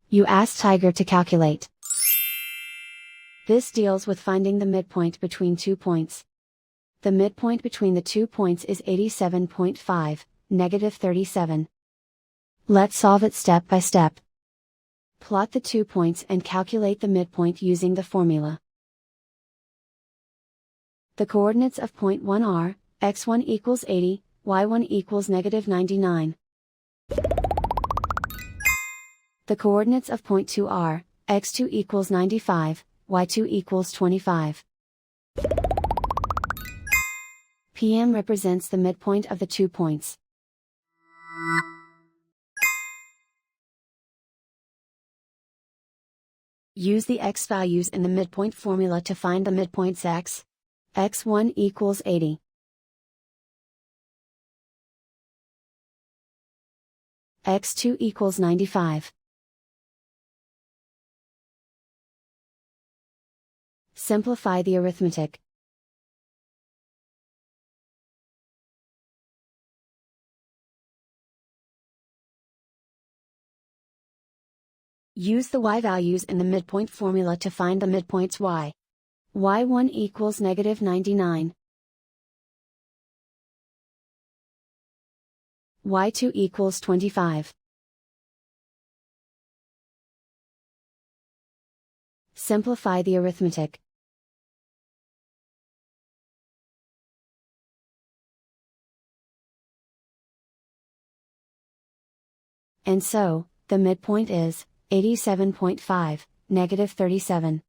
You ask Tiger to calculate. This deals with finding the midpoint between 2 points. The midpoint between the 2 points is 87.5, -37. Let's solve it step by step. Plot the 2 points and calculate the midpoint using the formula. The coordinates of point 1 are, x1 equals 80, y1 equals -99. The coordinates of point 2 are, x2 equals 95, y2 equals 25. PM represents the midpoint of the 2 points. Use the x values in the midpoint formula to find the midpoints x. x1 equals 80. x2 equals 95. Simplify the arithmetic. Use the y values in the midpoint formula to find the midpoints y. y1 equals -99. y2 equals 25. Simplify the arithmetic. And so, the midpoint is 87.5, -37.